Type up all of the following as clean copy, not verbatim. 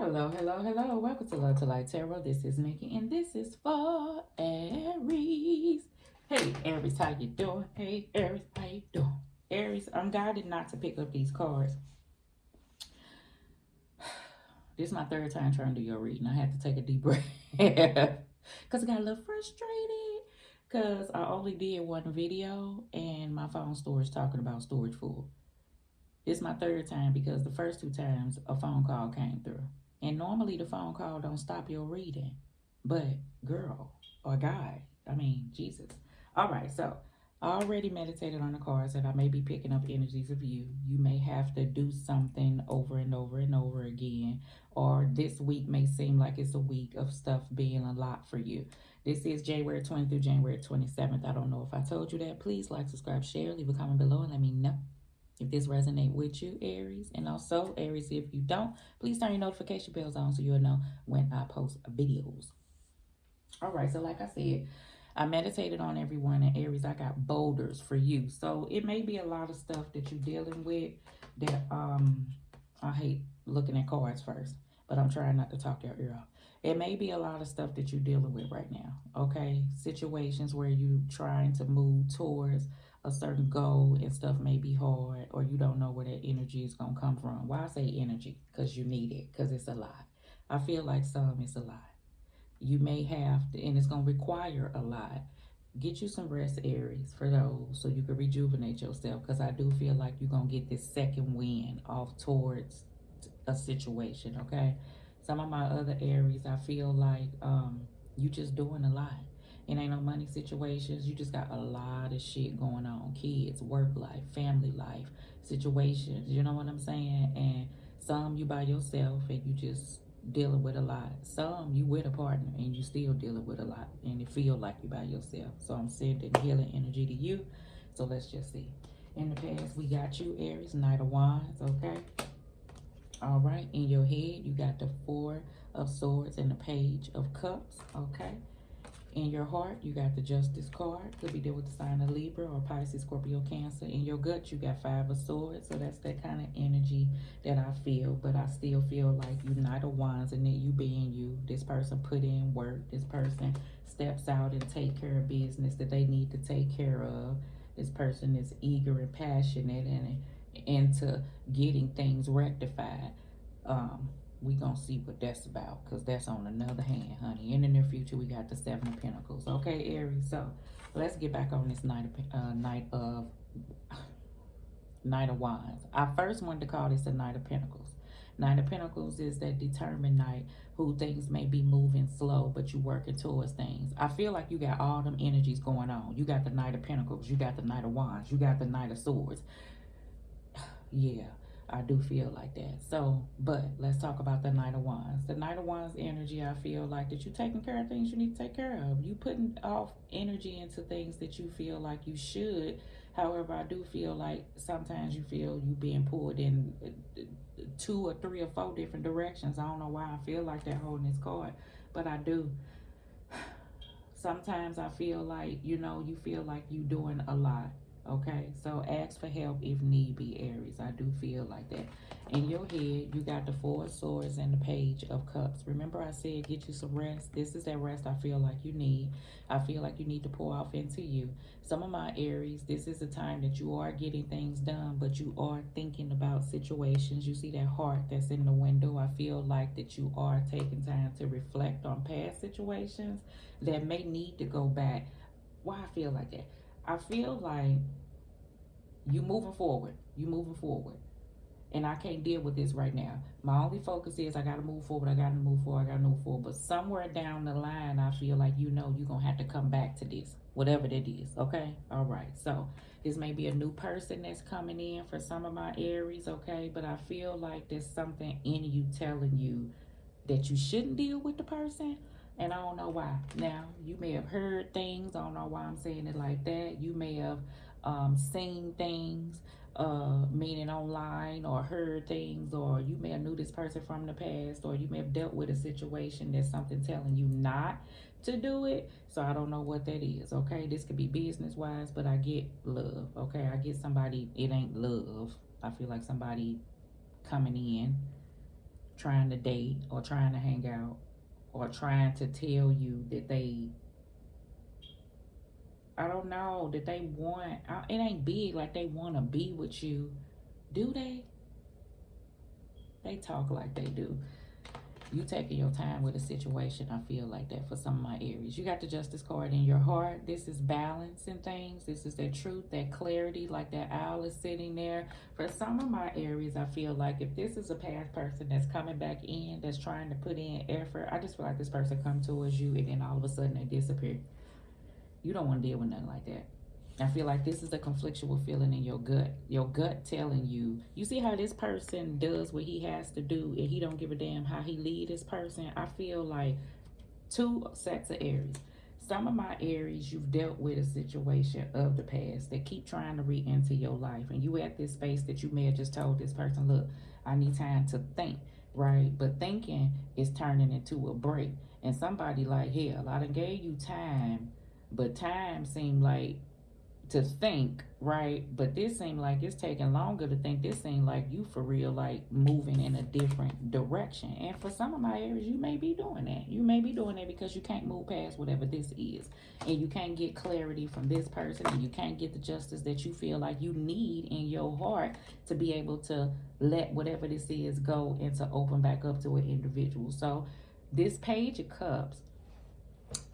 Hello, hello, hello. Welcome to Love to Light Tarot. This is Nikki, and this is for Aries. Hey, Aries, how you doing? Hey, Aries, how you doing? Aries, I'm guided not to pick up these cards. This is my third time trying to do your reading. I had to take a deep breath because I got a little frustrated because I only did one video and my phone storage talking about storage full. This is my third time because the first two times a phone call came through. And normally the phone call don't stop your reading. But girl or guy, I mean, Jesus. All right, so I already meditated on the cards that I may be picking up energies of you. You may have to do something over and over and over again. Or this week may seem like it's a week of stuff being a lot for you. This is January 20th through January 27th. I don't know if I told you that. Please like, subscribe, share, leave a comment below, and let me know if this resonates with you, Aries. And also, Aries, if you don't, please turn your notification bells on so you'll know when I post videos. All right, so like I said, I meditated on everyone, and Aries, I got boulders for you. So it may be a lot of stuff that you're dealing with that I hate looking at cards first, but I'm trying not to talk your ear off. It may be a lot of stuff that you're dealing with right now, okay? Situations where you're trying to move towards a certain goal and stuff may be hard, or you don't know where that energy is going to come from. Why I say energy? Because you need it, because it's a lot. I feel like some is a lot. You may have to, and it's going to require a lot. Get you some rest, Aries, for those, so you can rejuvenate yourself, because I do feel like you're going to get this second wind off towards a situation, okay? Some of my other Aries, I feel like you just doing a lot. It ain't no money situations. You just got a lot of shit going on. Kids, work life, family life, situations. You know what I'm saying? And some you by yourself and you just dealing with a lot. Some you with a partner and you still dealing with a lot. And it feel like you by yourself. So I'm sending healing energy to you. So let's just see. In the past, we got you, Aries, Knight of Wands, okay? All right, in your head, you got the Four of Swords and the Page of Cups, okay? In your heart, you got the Justice card. Could be dealing with the sign of Libra or Pisces, Scorpio, Cancer. In your gut, you got Five of Swords. So that's that kind of energy that I feel. But I still feel like you Knight of Wands and then you being you. This person put in work. This person steps out and take care of business that they need to take care of. This person is eager and passionate and into getting things rectified. We gonna see what that's about, because that's on another hand, honey. In the near future, we got the Seven of Pentacles. Okay, Aries. So let's get back on this Knight of Wands. I first wanted to call this a Knight of Pentacles. Knight of Pentacles is that determined knight who things may be moving slow, but you working towards things. I feel like you got all them energies going on. You got the Knight of Pentacles. You got the Knight of Wands. You got the Knight of Swords. Yeah, I do feel like that. So, but let's talk about the Knight of Wands. The Knight of Wands energy, I feel like that you taking care of things you need to take care of. You putting off energy into things that you feel like you should. However, I do feel like sometimes you feel you being pulled in two or three or four different directions. I don't know why I feel like that holding this card, but I do. Sometimes I feel like, you feel like you doing a lot. Okay, so ask for help if need be, Aries. I do feel like that. In your head, you got the Four of Swords and the Page of Cups. Remember I said get you some rest? This is that rest I feel like you need. I feel like you need to pour off into you. Some of my Aries, this is the time that you are getting things done, but you are thinking about situations. You see that heart that's in the window. I feel like that you are taking time to reflect on past situations that may need to go back. Why I feel like that? I feel like you moving forward. You moving forward. And I can't deal with this right now. My only focus is I got to move forward. I got to move forward. I got to move forward. But somewhere down the line, I feel like you're going to have to come back to this. Whatever that is. Okay? All right. So this may be a new person that's coming in for some of my Aries. Okay? But I feel like there's something in you telling you that you shouldn't deal with the person. And I don't know why. Now, you may have heard things. I don't know why I'm saying it like that. You may have seen things, meaning online, or heard things, or you may have knew this person from the past, or you may have dealt with a situation that's something telling you not to do it. So I don't know what that is, okay? This could be business-wise, but I get love, okay? I get somebody, it ain't love. I feel like somebody coming in trying to date or trying to hang out or trying to tell you that they, I don't know, that they want, it ain't big like they want to be with you. Do they? They talk like they do. You taking your time with a situation, I feel like that for some of my Aries. You got the Justice card in your heart. This is balancing things. This is that truth, that clarity, like that owl is sitting there. For some of my Aries, I feel like if this is a past person that's coming back in, that's trying to put in effort, I just feel like this person come towards you and then all of a sudden they disappear. You don't want to deal with nothing like that. I feel like this is a conflictual feeling in your gut telling you, you see how this person does what he has to do and he don't give a damn how he lead this person. I feel like two sets of Aries. Some of my Aries, you've dealt with a situation of the past that keep trying to re-enter your life, and you at this space that you may have just told this person, look, I need time to think, right? But thinking is turning into a break. And somebody like, hell, I done gave you time, but time seemed like to think, right? But this seemed like it's taking longer to think. This seemed like you for real, like moving in a different direction. And for some of my Aries, you may be doing that. You may be doing that because you can't move past whatever this is. And you can't get clarity from this person. And you can't get the justice that you feel like you need in your heart to be able to let whatever this is go and to open back up to an individual. So this Page of Cups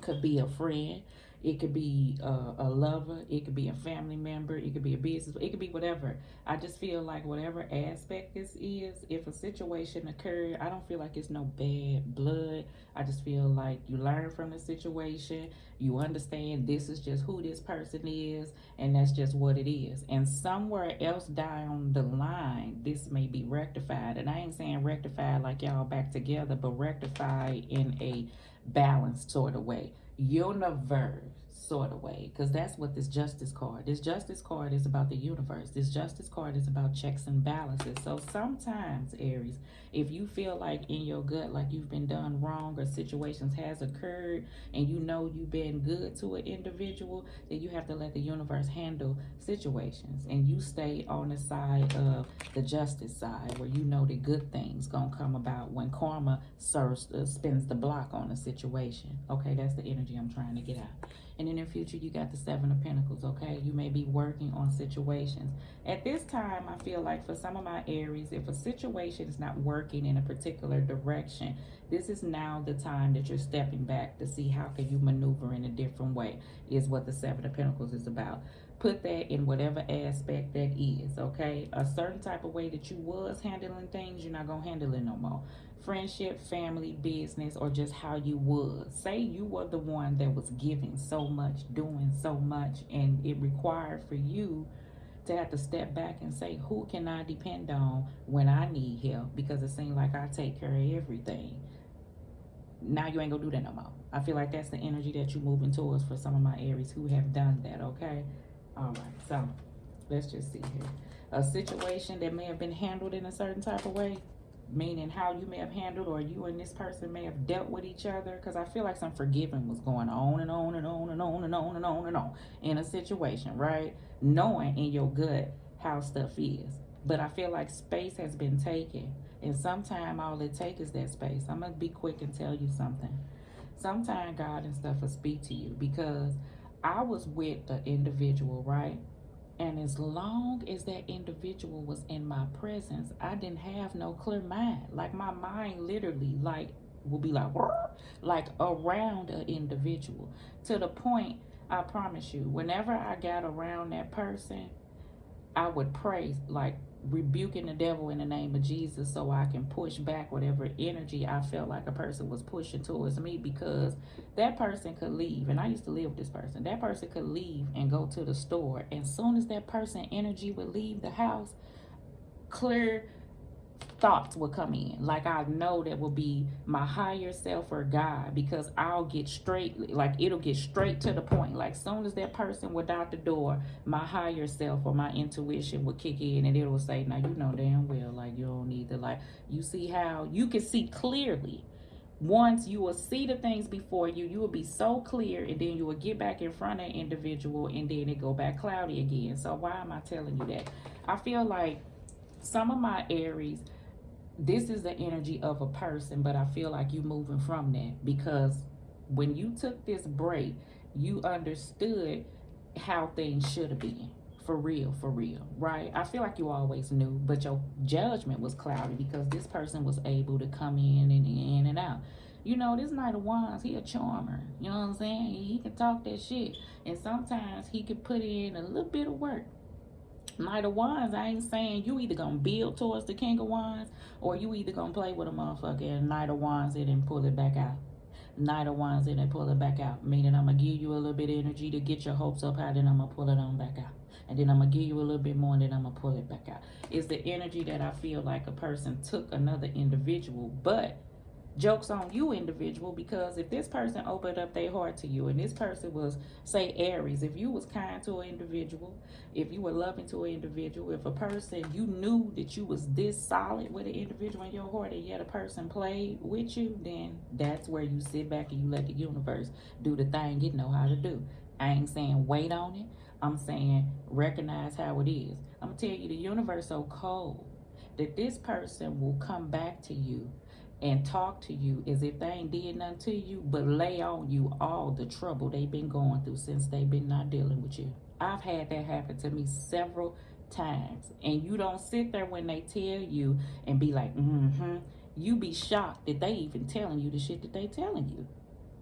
could be a friend. It could be a lover. It could be a family member. It could be a business. It could be whatever. I just feel like whatever aspect this is, if a situation occurred, I don't feel like it's no bad blood. I just feel like you learn from the situation. You understand this is just who this person is, and that's just what it is. And somewhere else down the line, this may be rectified. And I ain't saying rectified like y'all back together, but rectified in a balanced sort of way. Universe sort of way, because that's what this Justice card is about. The universe. This Justice card is about checks and balances. So sometimes, Aries, if you feel like in your gut like you've been done wrong or situations has occurred and you know you've been good to an individual, then you have to let the universe handle situations and you stay on the side of the justice side, where you know the good things gonna come about when karma spins the block on a situation. Okay, that's the energy I'm trying to get out. And in the future, you got the Seven of Pentacles, okay? You may be working on situations. At this time, I feel like for some of my Aries, if a situation is not working in a particular direction, this is now the time that you're stepping back to see how can you maneuver in a different way, is what the Seven of Pentacles is about. Put that in whatever aspect that is, okay? A certain type of way that you was handling things, you're not going to handle it no more. Friendship, family, business, or just how you was. Say you were the one that was giving so much, doing so much, and it required for you to have to step back and say, who can I depend on when I need help? Because it seems like I take care of everything. Now you ain't gonna do that no more. I feel like that's the energy that you're moving towards for some of my Aries who have done that, okay? All right, so let's just see here. A situation that may have been handled in a certain type of way, meaning how you may have handled, or you and this person may have dealt with each other, because I feel like some forgiving was going on and on and on and on and on and on and on in a situation, right? Knowing in your gut how stuff is. But I feel like space has been taken, and sometimes all it takes is that space. I'm going to be quick and tell you something. Sometimes God and stuff will speak to you, because I was with an individual, right? And as long as that individual was in my presence, I didn't have no clear mind. Like my mind literally will be like around an individual, to the point, I promise you, whenever I got around that person, I would pray, like rebuking the devil in the name of Jesus, so I can push back whatever energy I felt like a person was pushing towards me, because that person could leave, and I used to live with this person. That person could leave and go to the store, and as soon as that person energy would leave the house, clear thoughts will come in. Like I know that will be my higher self or God, because I'll get straight, like it'll get straight to the point. Like soon as that person was out the door, my higher self or my intuition will kick in, and it will say, now you know damn well, like you don't need to, like, you see how you can see clearly. Once you will see the things before you, you will be so clear, and then you will get back in front of an individual, and then it go back cloudy again. So why am I telling you that? I feel like some of my Aries, This is the energy of a person, but I feel like you moving from that because when you took this break, you understood how things should have been. For real, right? I feel like you always knew, but your judgment was cloudy because this person was able to come in and out. You know, this Knight of Wands, he a charmer. You know what I'm saying? He can talk that shit. And sometimes he can put in a little bit of work. Knight of Wands, I ain't saying you either gonna build towards the King of Wands or you either gonna play with a motherfucker and Knight of Wands it and pull it back out. Knight of Wands it and pull it back out. Meaning I'm gonna give you a little bit of energy to get your hopes up high, then I'm gonna pull it on back out. And then I'm gonna give you a little bit more and then I'm gonna pull it back out. It's the energy that I feel like a person took another individual, but joke's on you, individual, because if this person opened up their heart to you and this person was, say, Aries, if you was kind to an individual, if you were loving to an individual, if a person, you knew that you was this solid with an individual in your heart and yet a person played with you, then that's where you sit back and you let the universe do the thing it know how to do. I ain't saying wait on it. I'm saying recognize how it is. I'm gonna tell you, the universe so cold that this person will come back to you and talk to you as if they ain't did nothing to you, but lay on you all the trouble they've been going through since they've been not dealing with you. I've had that happen to me several times. And you don't sit there when they tell you and be like, mm-hmm. You be shocked that they even telling you the shit that they telling you.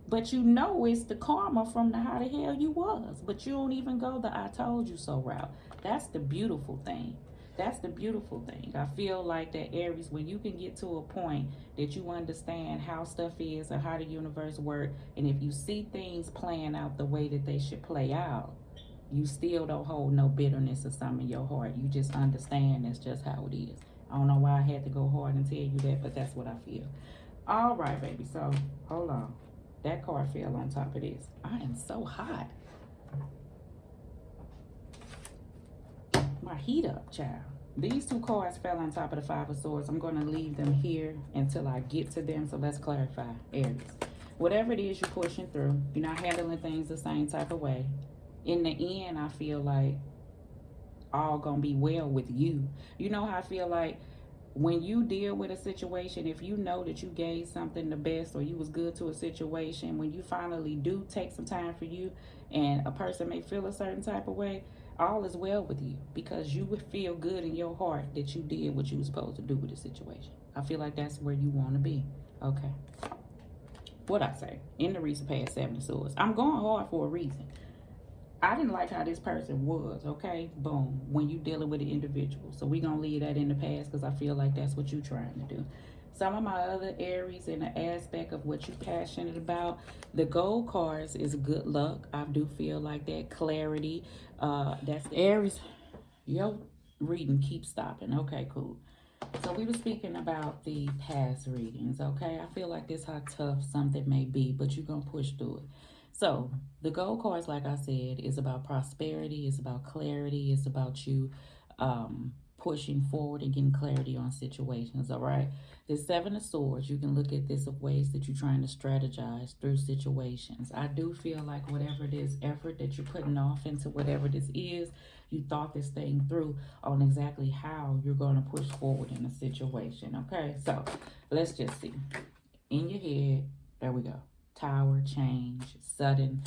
But you know it's the karma from the how the hell you was. But you don't even go the I told you so route. That's the beautiful thing. That's the beautiful thing. I feel like that Aries, when you can get to a point that you understand how stuff is and how the universe works, and if you see things playing out the way that they should play out, you still don't hold no bitterness or something in your heart. You just understand that's just how it is. I don't know why I had to go hard and tell you that, but that's what I feel. All right, baby. So hold on. That card fell on top of this. I am so hot. My heat up, child. These two cards fell on top of the Five of Swords. I'm going to leave them here until I get to them. So let's clarify. Aries. Whatever it is you're pushing through, you're not handling things the same type of way. In the end, I feel like all going to be well with you. You know how I feel like when you deal with a situation, if you know that you gave something the best or you was good to a situation, when you finally do take some time for you and a person may feel a certain type of way, all is well with you because you would feel good in your heart that you did what you were supposed to do with the situation. I feel like that's where you want to be. Okay. What I say? In the recent past, Seven of Swords. I'm going hard for a reason. I didn't like how this person was, okay? Boom. When you dealing with an individual. So we're going to leave that in the past because I feel like that's what you're trying to do. Some of my other Aries in the aspect of what you're passionate about. The gold cards is good luck. I do feel like that. Clarity. That's the Aries. Yo, reading keep stopping. Okay, cool. So we were speaking about the past readings, okay? I feel like this how tough something may be, but you're going to push through it. So the gold cards, like I said, is about prosperity. It's about clarity. It's about you pushing forward and getting clarity on situations, all right? The Seven of Swords, you can look at this of ways that you're trying to strategize through situations. I do feel like whatever it is, effort that you're putting off into whatever this is, you thought this thing through on exactly how you're going to push forward in a situation, okay? So let's just see. In your head, there we go. Tower, change, sudden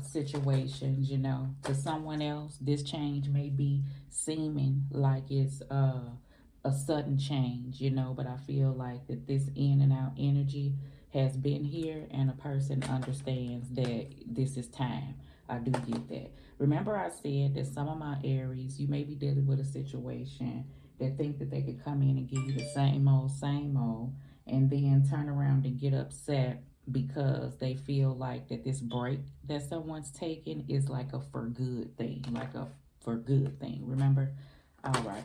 situations, you know. To someone else, this change may be seeming like it's a sudden change, you know, but I feel like that this in and out energy has been here and a person understands that this is time. I do get that. Remember I said that some of my Aries, you may be dealing with a situation that think that they could come in and give you the same old, and then turn around and get upset because they feel like that this break that someone's taking is like a for good thing, like a for good thing. Remember? All right.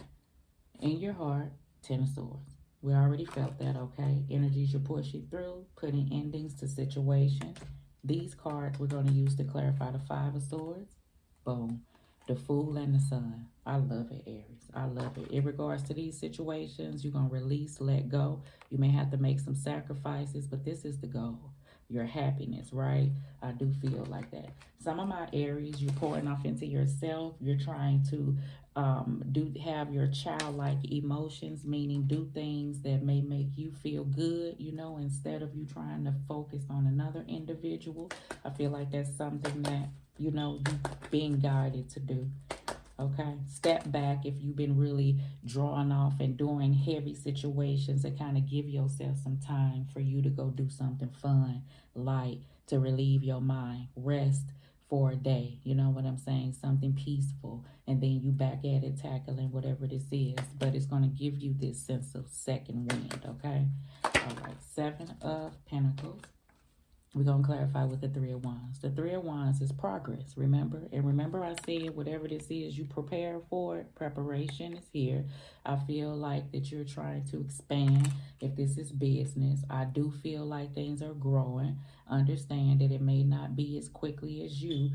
In your heart, Ten of Swords. We already felt that, okay? Energies you're pushing through, putting endings to situations. These cards we're going to use to clarify the Five of Swords. Boom. The Fool and the Sun. I love it, Aries. I love it. In regards to these situations, you're going to release, let go. You may have to make some sacrifices, but this is the goal. your happiness, right? I do feel like that. Some of my Aries, you're pouring off into yourself. You're trying to do have your childlike emotions, meaning do things that may make you feel good, instead of you trying to focus on another individual. I feel like that's something that, you being guided to do. Okay, step back if you've been really drawing off and doing heavy situations, and kind of give yourself some time for you to go do something fun, light, to relieve your mind, rest for a day. You know what I'm saying? Something peaceful, and then you back at it, tackling whatever this is. But it's going to give you this sense of second wind. Okay, all right. Seven of Pentacles. We're going to clarify with the Three of Wands. The Three of Wands is progress, remember? And remember I said whatever this is, you prepare for it. Preparation is here. I feel like that you're trying to expand. If this is business, I do feel like things are growing. Understand that it may not be as quickly as you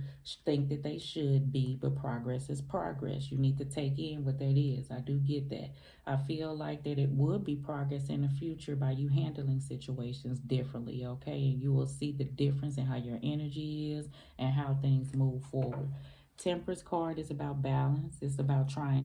think that they should be, but progress is progress. You need to take in what that is. I do get that. I feel like that it would be progress in the future by you handling situations differently, okay? And you will see the difference in how your energy is and how things move forward. Temperance card is about balance. It's about trying